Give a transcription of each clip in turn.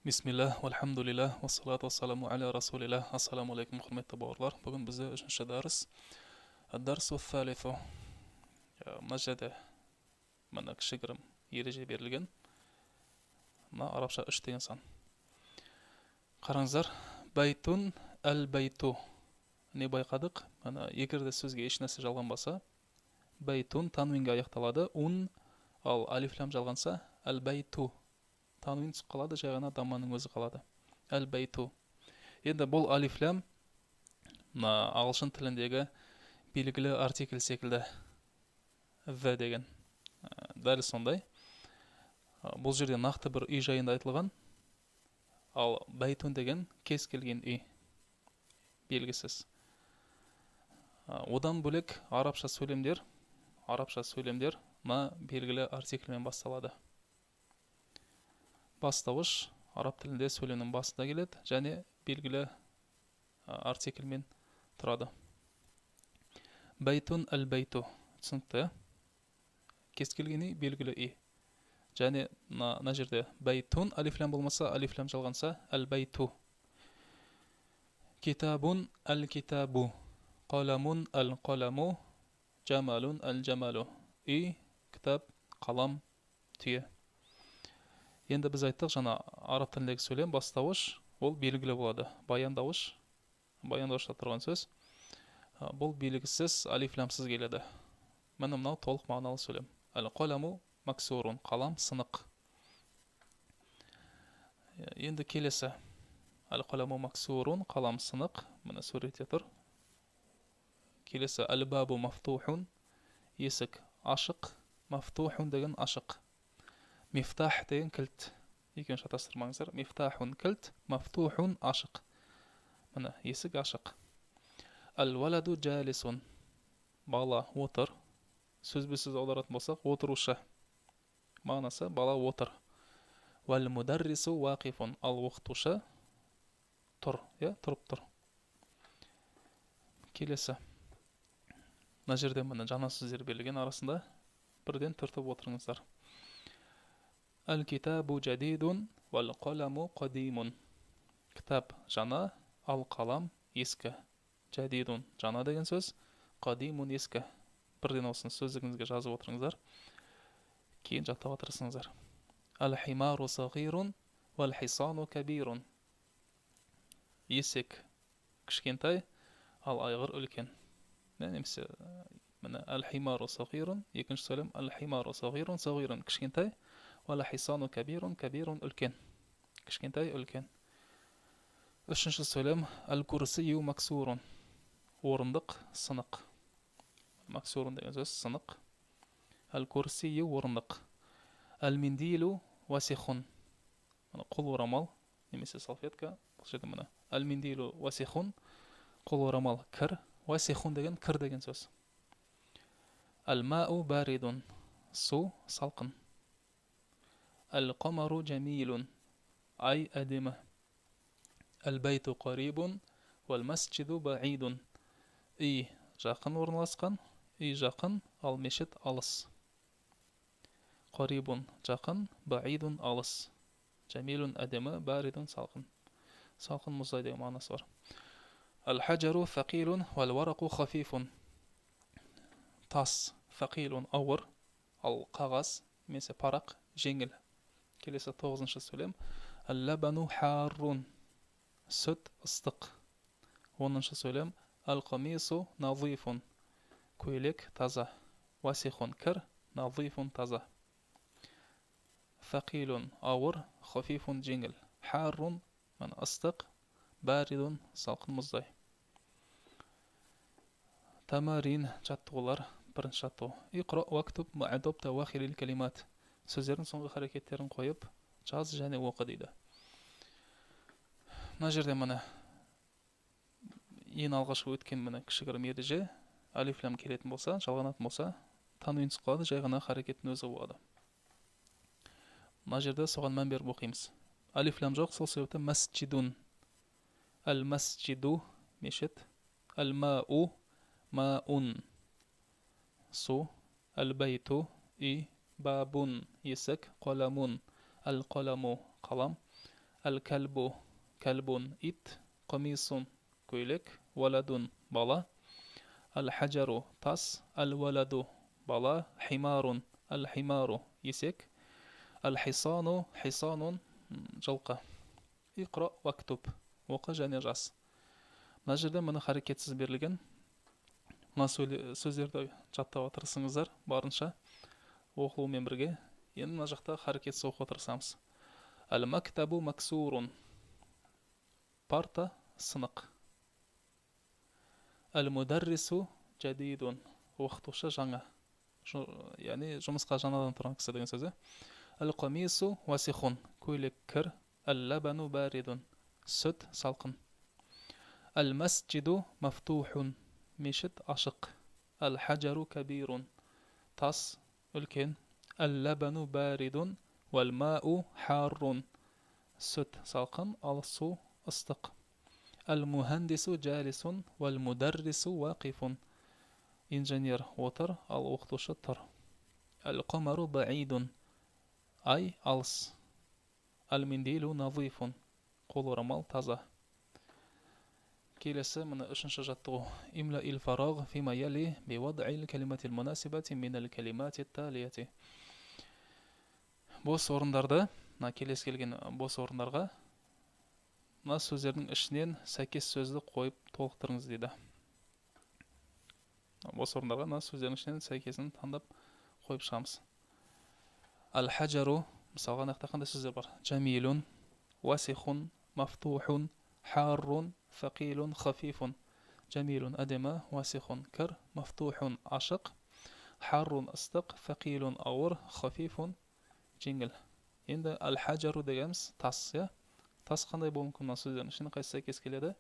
Бисмиллах, вальхамдулиллах, вассалату вассаламу аля расулиллах. Ассаламу алейкум, құрметті бауырлар. Бүгін бізде үшінші дәріс. Ад-дарсу ат-талису. Мына жерде мына кішігірім ереже берілген. Мына арабша 3 деген сан. Қараңыздар. Байтун әл-байту. Не байқадық? Мына егер де сөзге ешнәрсе жалғанбаса, байтун танвинге аяқталады. Ал алифлам жалғанса, әл-байту. Танвин түсіп қалады, жай ғана дамманың өзі қалады. Әл-байту. Енді бұл алифлам ағылшын тіліндегі белгілі артикль секілді. В деген. Дәл сондай. Бұл жерде нақты бір үй жайында айтылған. Ал байтун деген кез келген үй. Белгісіз. Одан бөлек арабша сөйлемдер белгілі артикльмен басталады. Бастауыш араб тілінде сөйлемнің басында келеді және белгілі артикльмен тұрады. Байтун әл-байту. Түсінікті. Кез келген үй белгілі үй. Және мына жерде байтун алифлам болмаса, алифлам жалғанса әл-байту. Китабун әл-китабу. Қаламун әл-қаламу. Джамалун әл-джамалу. Үй, кітап, қалам, түйе. Енді біз айттық, жаңа араб тіліндегі сөйлем бастауыш, ол белгілі болады. Баяндауышта тұрған сөз. Бұл белгісіз, алифламсыз келеді. Міне мынау толық мағыналы сөйлем. Әл-қаламу максурун, қалам сынық. Енді келесі. Әл-қаламу максурун, қалам сынық. Міне суретте тұр. Келесі әл-бабу мафтухун, есік ашық. Мафтухун деген ашық. Мифтах деген кілт. Екеуін шатастырмаңыздар. Мифтахун кілт, мафтухун ашық. Міне, есік ашық. Әл-валаду джалисун. Бала отыр. Сөзбесіз аударатын болсақ, отырушы. Мағынасы бала отыр. Вәл-мударрису вақифун. Ал оқытушы тұр. Тұрып тұр. Келесі. Мына жерде міне жаңа сөздер берілген арасында бірден түртіп отырыңыздар. Әл-китабу жадидун, вәл-қаламу қадимун. Кітап жаңа, ал қалам ескі. Жадидун жаңа деген сөз, қадимун ескі. Бірден осын сөздігіңізге жазып отырыңыздар. Кейін жаттап отырсыңыздар. Әл-химару сағирун, вәл-хисану кабирун. Есек кішкентай, ал айғыр үлкен. Немесе әл-химару сағирун, екінші сөйлем әл-химару сағирун, сағирун кішкентай. Вала хисану кабирун, кабирун үлкен. Кішкентай үлкен. Үшінші сөйлем әл-курсию максурун. Орындық сынық. Максурун деген сөз сынық. Әл-курсию орындық. Әл-миндилу васихун. Қол орамал немесе салфетка. Бұл жерде міне. Әл-миндилу васихун. Қол орамал кір. Васихун деген кір деген сөз. Әл-мау баридун. Су салқын. Әл-қамару джамилун. Ай әдемі. Әл-байту қарибун. Вәл-масджиду баидун. Үй жақын орналасқан. Үй жақын, ал мешіт алыс. Қарибун жақын, баидун алыс. Джамилун әдемі, баридун салқын. Салқын мұздай деген мағынасы бар. Әл-хаджару фақилун. Вәл-варақу хафифун. Тас фақилун ауыр, ал қағаз немесе парақ жеңіл. Келесі 9-шы сөйлем. Әл-лабану харрун. Сүт ыстық. 10-шы сөйлем. Әл-қамису назифун. Көйлек таза. Васихун кір, назифун таза. Фақилун ауыр, хафифун жеңіл. Харрун ыстық, баридун салқын мұздай. Тамарин жаттығулар. Бірінші жаттығу. Иқра уактуб мa'адоб тавахирил калимат. Сөздердің соңғы харекеттерін қойып, жаз және оқы дейді. Мына жерде міне ең алғашқы өткен міне кішігірім ереже, алифлам келетін болса, жалғанатын болса, танвин түсіп қалады, жай ғана харекеттің өзі болады. Мына жерде соған мән беріп оқимыз. Алифлам жоқ, сол себепті масджидун. Әл-масджиду мешіт. Әл-мау маун. Су. Әл-байту үй. Бабун есік, қаламун, әл-қаламу қалам, Әл-кәлбу, кәлбун, ит. Қамисун, көйлек. Валадун, бала. Әл-хаджару, тас. Әл-валаду, бала. Химарун, әл-химару, есек. Әл-хисану, хисанун, жылқы. Иқра вактуб, оқы және жаз. Мына жерде мына харекетсіз берілген. Мына сөздерді жаттап отырсыңыздар барынша оқылумен бірге. Енді мына жақта харекетсіз оқып отырсамыз. Әл-мактабу максурун, парта сынық. Әл-мударрису жадидун, оқытушы жаңа. Яғни жұмысқа жаңадан тұрған кісі деген сөзі. Әл-қамису васихун, көйлек кір. Әл-лабану баридун, сүт салқын. Әл-масджиду мафтухун, мешіт ашық. Әл-хаджару кабирун, тас үлкен. Әл-лабану баридун, вәл-мау харрун, сүт салқын, ал су ыстық. Әл-мухандису джалисун, вәл-мударрису вақифун, инженер отыр, ал оқытушы тұр. Әл-қамару баидун, ай алыс. Әл-миндилу назифун, қол орамал таза. Келесі мына үшінші жаттығу. Имла ил-фараг фима яли бивад'ил калиматил мунасибати минал калимати талияти. Бос орындарды, келесі келген бос орындарға мына сөздердің ішінен сәйкес сөзді қойып толықтырыңыз дейді. Бос орындарға мына сөздердің ішінен сәйкесін таңдап қойып шығамыз. Әл-хаджару, мысалға нақта қандай сөздер бар? Джамилун, васихун, мафтухун, харрун, фақилун, хафифун. Джамилун әдемі, васихун кір, мафтухун ашық, харрун ыстық, фақилун ауыр, хафифун жеңіл. Енді әл-хаджару дегеніміз тас, тас қандай болуы мүмкін мына сөздердің ішіне қайсы сәйкес келеді?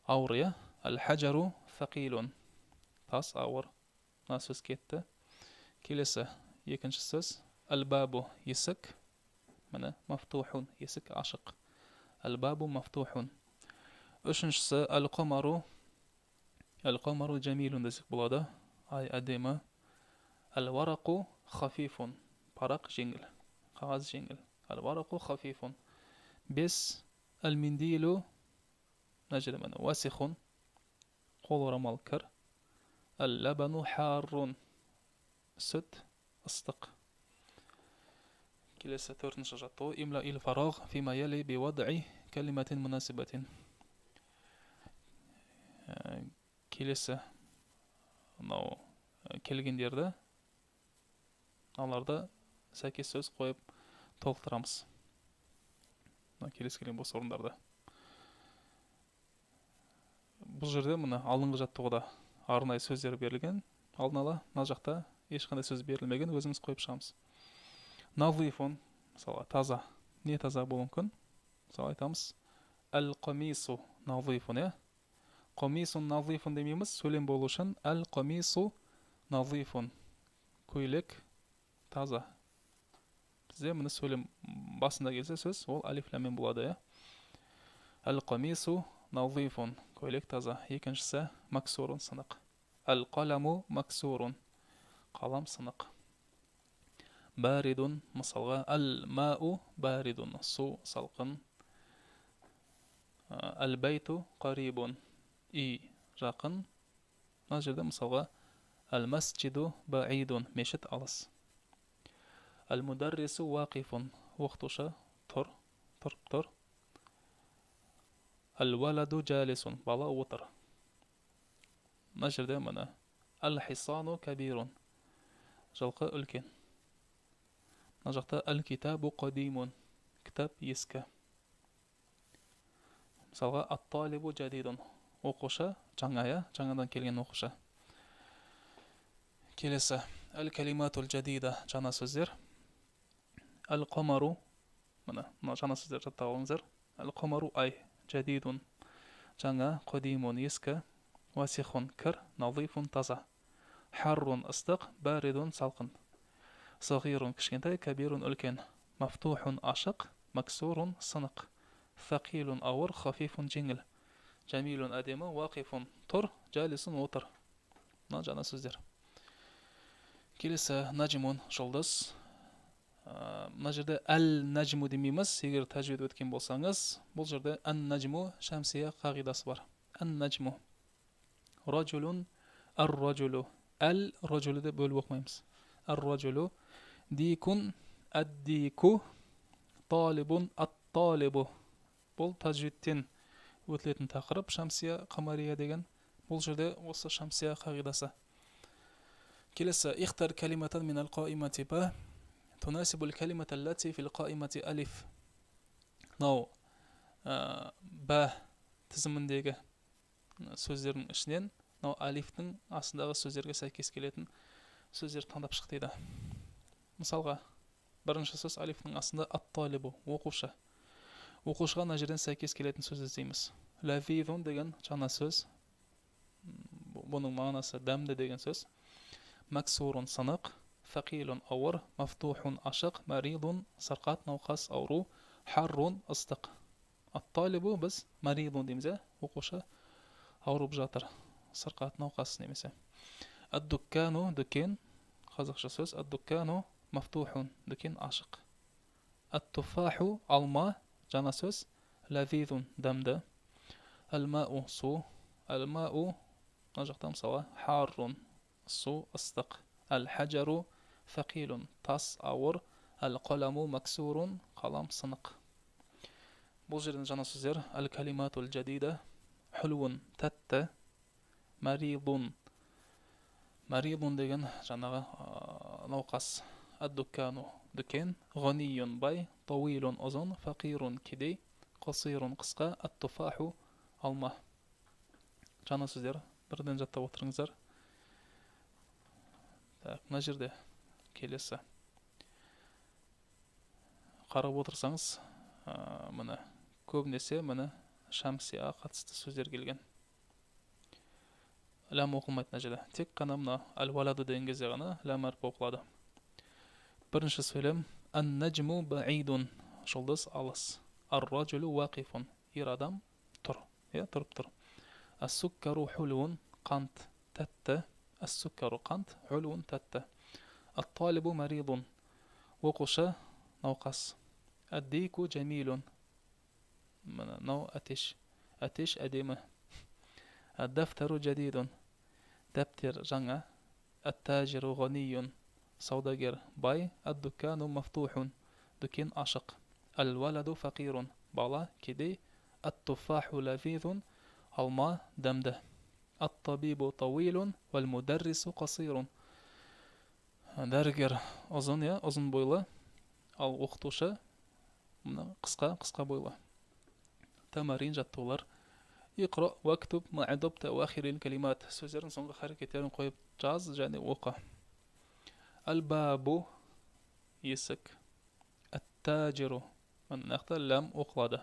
Ауыр, әл-хаджару фақилун, тас ауыр. Мына сөз кетті. Келесі екінші сөз. Әл-бабу есік, міне мафтухун, есік ашық. Әл-бабу мафтухун. Үшіншісі әл-қамару, әл-қамару джамилун десек болады, ай әдемі. Әл-варақу хафифун, парақ жеңіл, қағаз жеңіл. Әл-варақу хафифун. 5. Әл-миндилу, мына жерде міне васихун, қол орамал кір. Әл-лабану харрун, сүт ыстық. Келесі төртінші жаттығу. Имла ил-фараг фима яли бивад'i калиматин мунасибатин. Келесі келгендерді аларда сәйкес сөз қойып толықтырамыз. Келесі келген бос орындарды. Бұл жерде мына алдыңғы жаттығуда арнайы сөздер берілген. Алдын ала мына жақта ешқандай сөз берілмеген, өзіміз қойып шығамыз. Назифун, мысалы таза. Не таза болуы мүмкін? Мысалы айтамыз. Әл-қамису назифун, Қамисун назифун демейміз, сөйлем болу үшін әл-қамису назифун, көйлек таза. Бізде міне сөйлем басында келсе сөз, ол алиф-ламмен болады. Әл-қамису назифун, көйлек таза. Екіншісі максурун, сынық. Әл-қаламу максурун, қалам сынық. Баридун, мысалға әл-мау баридун, су салқын. Әл-байту қарибун, үй жақын. Мына жерде мысалға әл-масджиду баидун, мешіт алыс. Әл-мударрису вақифун, оқытушы тұр. Әл-валаду джалисун, бала отыр. Мына жерде міне әл-хисану кабирун, жылқы үлкен. Мына жақта әл-китабу қадимун, кітап ескі. Мысалға ат-талибу жадидун, оқушы жаңадан келген оқушы. Келесі әл-калиматул жадида, жаңа сөздер. Әл-қамару, мына жаңа сөздер жаттап алыңыздар. Әл-қамару ай, жадидун, жаңа, қадимун ескі, васихун кір, назифун таза. Харрун ыстық, баридун салқын. Сағирун кішкентай, кабирун үлкен. Мафтухун ашық, максурун сынық. Фақилун ауыр, хафифун жеңіл. Джамилун әдемі, вақифун тұр, жалисун отыр. Мына жаңа сөздер. Келесі наджимун жұлдыз, Мына жерде әл-наджму демейміз, егер тәжвид өткен болсаңыз. Бұл жерде ан-наджму шамсия қағидасы бар. Ан-наджму ражулун ар-ражулу. Әл-ражулу деп бөліп оқымаймыз. Ар-ражулу дикун ад-дику талибун ат-талибу. Бұл тәжвидтен өтілетін тақырып шамсия қамария деген. Бұл жерде осы шамсия қағидасы. Келесі, ихтар калиматан минал қаимати ба тунасибул калимата аллати фил қаимати алиф. Мынау ба тізіміндегі сөздердің ішінен мынау алифтің астындағы сөздерге сәйкес келетін сөздер таңдап шық дейді. Мысалға, бірінші сөз алифтің астында ат-талибу, оқушы. Оқушыға мына жерден сәйкес келетін сөз іздейміз. Лавизун деген жаңа сөз. Бұның мағынасы дәмді деген сөз. Максурун сынық, фақилун ауыр, мафтухун ашық, маридун сырқат, науқас ауру, харрун ыстық. Ат-талибу біз маридун дейміз, оқушы ауырып жатыр, сырқат, науқас немесе. Ад-дуккану дүкен, қазақша сөз. Ад-дуккану мафтухун, дүкен ашық. Ат-туфаху алма, жаңа сөз. Лавизун дәмді. Ал-мау су. Ал-мау мына жақта мысалы харрун су ыстық. Ал-хаджару фақилун тас ауыр. Ал-қаламу максурун қалам сынық. Бұл жерден жаңа сөздер. Ал-калиматул жадида хулун тәтті. Маридун деген жаңағы науқас. Ад-дуккану дүкен. Ғанiyun бай. Тауилун ұзын. Фақирун кедей. Қасирун қысқа. Ат-туфаху алма. Жаңа сөздер. Бірден жаттап отырыңыздар. Мына жерде келесі. Қарап отырсаңыз, міне көбінесе міне шамсия қатысты сөздер келген. Ләм оқылмайды мына жерде. Тек қана мына әл-валаду деген кезде ғана ләм әрпі оқылады. Бірінші сөйлем. Ан-наджму баидун. Жұлдыз алыс. Ар-ражулу вақифун. Ер адам тұр. Тұрып тұр. Ас-суккару хулун. Қант тәтті. Ас-суккару қант. Хулун тәтті. Ат-талибу маридун. Оқушы науқас. Ад-дику jamilun. Мынау атеш. Атеш әдемі. Ад-дафтару жадидун. Дәптер жаңа. Ат-таджиру ғанiyun. Саудагер бай. Ад-дуккану мафтухун. Дүкен ашық. Ал-валаду фақирун. Бала кедей. Ат-туфаху лавизун. Алма дәмді. Ат-табибу тауилун. Вал-мударрису қасирун. Дәрігер ұзын бойлы. Ал оқытушы қысқа бойлы. Тамарин жаттығулар. Иқра вактуб ма'адабта уахирил калимат. Сөздердің соңғы харекеттерін қойып жаз және оқы. Ал-бабу есік. Ат-таджиру. Мынақта ләм оқылады.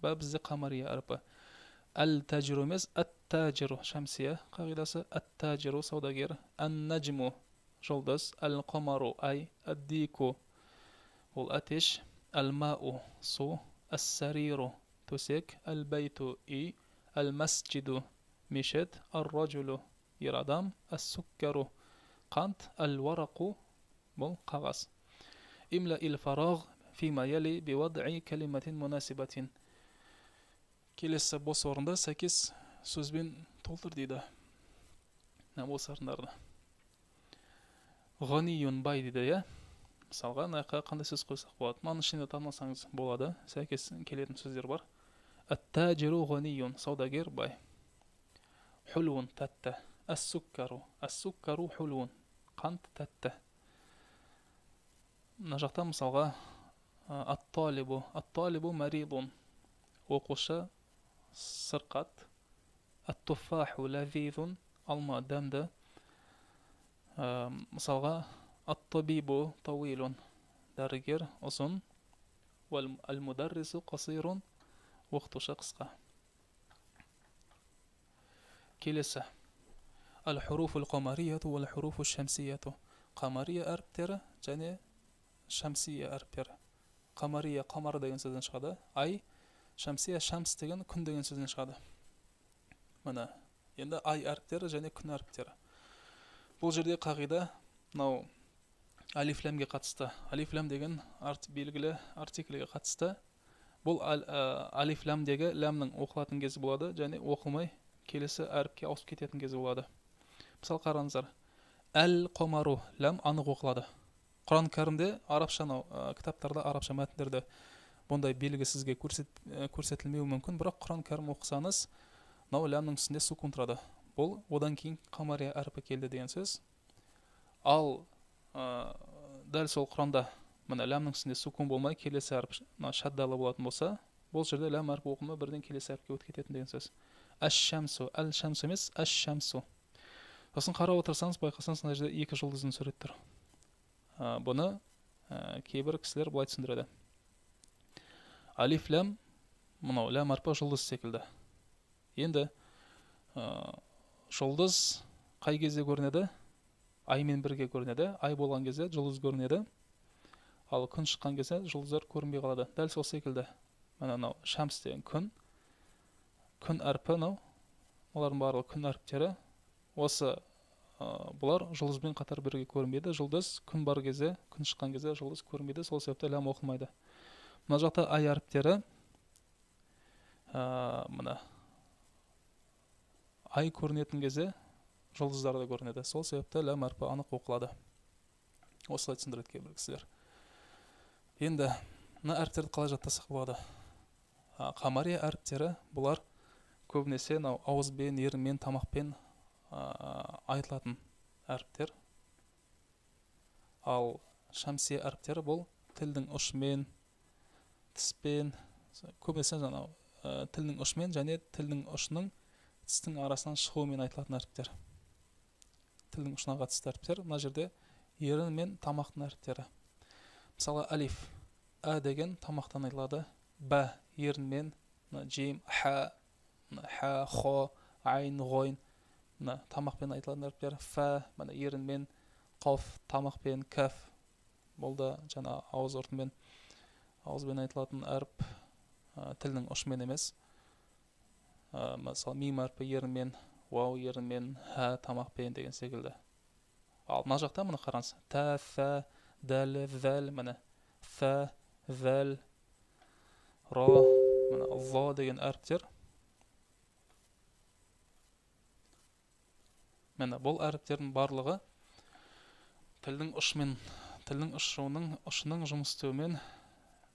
Ба бізде қамария әрпі. Ал-таджиру емес, ат-таджиру шамсия қағидасы. Ат-таджиру саудагер. Ан-наджму жұлдыз. Ал-қамару ай. Ад-дику ол атеш. Ал-мау су. Ас-сариру төсек. Ал-байту үй. Ал-масджиду мешет. Ар-ражулу ер адам. Ас-суккару қант. Ал-варақу бұл қағаз. Имла ил-фарағ фима яли бивад'i калиматин мунасибатин. Келесі бос орында сәйкес сөзбен толтыр дейді. Бос орындарды. Ғанiyun бай дейді, Мысалға, қандай сөз қойсақ болады. Маны ішінде танымасаңыз болады. Сәйкес келетін сөздер бар. Ат-таджиру ғанiyun саудагер бай. Хулун тәтті. Ас-суккару хулун қант тәтті. Мына жақта мысалға ат-талибу маридун оқушы сырқат. Ат-туфаху лавизун алма дәмді. Мысалға ат-табибу тауилун дәрігер ұзын. Ал-мударрису қасирун оқытушы қысқа. Келесі. Ал-хуруфул қамарияту вал-хуруфул шамсияту. Қамария әріптері және шамсия әріптері. Қамария қамар деген сөзден шығады. Ай, шамсия шамс деген күн деген сөзден шығады. Мына, енді ай әріптері және күн әріптері. Бұл жерде қағида, мынау алиф ләмге қатысты. Алиф ләм деген белгілі артикльге қатысты. Бұл алиф ләмдегі ләмнің оқылатын кезі болады, және оқылмай келесі әріпке ауысып кететін кезі болады. Мысалы қараңыздар, әл-қомару ләм анық оқылады. Құран кәрімде арабшаны кітаптарда, арабша мәтіндерде бұндай белгі сізге көрсетілмеуі мүмкін, бірақ Құран кәрім оқысаңыз, мынау ләмнің үстінде сукун тұрады. Бұл одан кейін қамария әрпі келді деген сөз. Ал дәл сол Құранда мына ләмнің үстінде сукун болмай келесі әріп шаддалы болатын болса, бұл жерде ләм әрпі оқылмай бірден келесі әріпке өтіп кететін деген сөз. Әш-шәмсу, әл-шәмсу емес, әш-шәмсу. Сосын қарап отырсаңыз, байқасаңыз, мына жерде екі жұлдыздың сурет тұр. Бұны кейбір кісілер былай түсіндіреді. Алиф ләм, мынау ләм әрпі жұлдыз секілді. Енді жұлдыз қай кезде көрінеді? Аймен бірге көрінеді. Ай болған кезде жұлдыз көрінеді. Ал күн шыққан кезде жұлдыздар көрінбей қалады. Дәл сол секілді. Мынау шәмс деген күн әрпі, олардың барлығы күн әріптері. Осы бұлар жұлдызбен қатар бірге көрінбейді. Жұлдыз күн бар кезде, күн шыққан кезде жұлдыз көрінбейді. Сол себепті ләм оқылмайды. Мына жақта ай әріптері, мына ай көрінетін кезде жұлдыздар да көрінеді. Сол себепті ләм әрпі анық оқылады. Осылай түсіндіреді кейбір кісілер. Енді мына әріптерді қалай жаттасақ болады? Қамария әріптері, бұлар көбінесе ауызбен, ерінмен, тамақпен айтылатын әріптер. Ал шәмсия әріптері бұл тілдің ұшымен, тіспен, көбінесе тілдің ұшымен және тілдің ұшының тістің арасынан шығуымен айтылатын әріптер. Тілдің ұшына қатысты әріптер. Мына жерде ерін мен тамақтың әріптері. Мысалы алиф, ә деген тамақтан айтылады. Бә ерін мен, жим, ха, хо, айн, ғойн тамақпен айтылатын әріптер. Фә, ерін мен, қауф, тамақпен, кәф, бұл да жаңа ауызбен айтылатын әріп, тілдің ұшымен емес. Мысалы мим әрпі ерін мен, вау ерін мен, ха тамақпен деген секілді. Ал мына жақта мұны қараңыз. Тә, фә, дәл, вәл, фә, вәл, ро, ло деген әріптер. Бұл әріптердің барлығы тілдің ұшының жұмыс істеуімен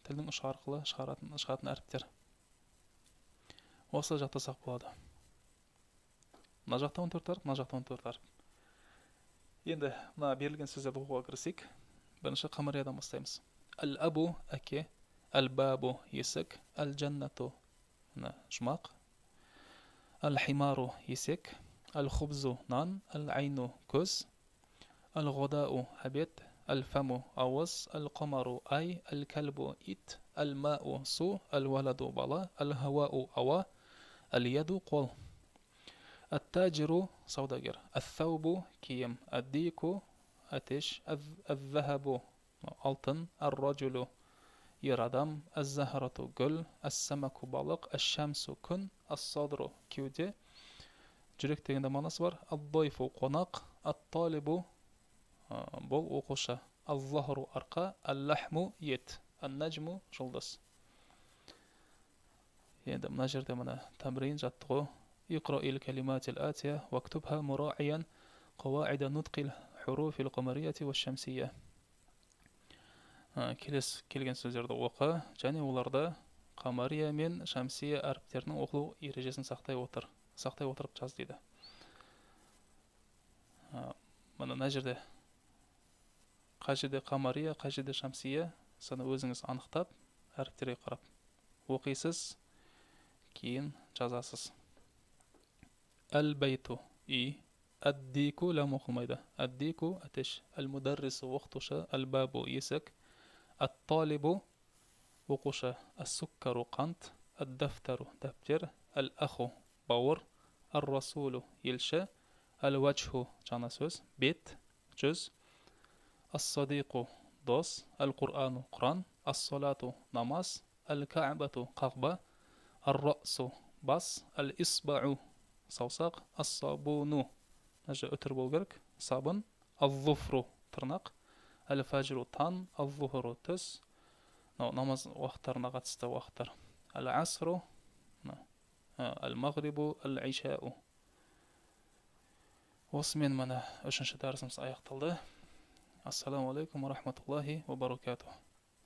тілдің ұшы арқылы шығатын әріптер. Осы жаттасақ болады. Мына жақта 14 әріп, мына жақта 14 әріп. Енді мына берілген сөздерді оқуға кірісейік. Бірінші қамариядан бастаймыз. Әл-әбу әке, әл-бәбу есік, әл-жәннату жұмақ, әл-химару есек, әл-хубзу нан, әл-айну көз, әл-ғодау әбет, әл-фәму ауыз, әл-қамару ай, әл-кәлбу ит, әл-мәу су, әл-валаду бала, әл-хауау ауа, әл-яду қол. Әт-тәджиру саудагер, әт-тәубу киім, әт-дику әтеш, әт-зәхабу алтын, әр-раджулу ер адам, әз-зәхарату гүл, әс-сәмәку балық, әш-шәмсу күн, әс-садру кеуде, жүрек дегенде мағынасы бар. Ад-дойфу қонақ, ат-талибу бұл оқушы, ал-лахру арқа, әл-ләхму ет, ән-нәжму жұлдыз. Енді мына жерде тәмрин жаттығу. Иқраил калиматил атия вактубха мурағиян қауаида нутқил хуруфил қамарияти ва шәмсия. Келген сөздерді оқы, және оларда қамария мен шәмсия әріптерінің оқылу ережесін сақтай отырып жаз дейді. Мына жерде қай жерде қамария, қай жерде шәмсия, соны өзіңіз анықтап, әріптерге қарап оқисыз, кейін жазасыз. Әл-бәйту үй, әд-дику ләм оқылмайды. Әд-дику әтеш, әл-мударрису оқытушы, әл-бәбу есік, әт-талибу оқушы, әс-суккару қант, әд-дафтару дәптер, әл-әху бауыр, әр-расулу елші, әл-вәджху жаңа сөз, бет, жүз, әс-садиқу дос, әл-құр'ану құран, әс-салату намаз, әл-кәъбату қағба, әр-расу бас, әл-исбау саусақ, әс-сабуну өтір бол керек, сабын, әл-зуфру тырнақ, әл-фәжру таң, ал-зухру түс. Намаз уақыттарына қатысты уақыттар. Әл-асру, әл-мағрибу, әл-ишау. Осымен міне үшінші дәрісіміз аяқталды. Ассаламу алейкум ва рахматуллахи ва баракатух.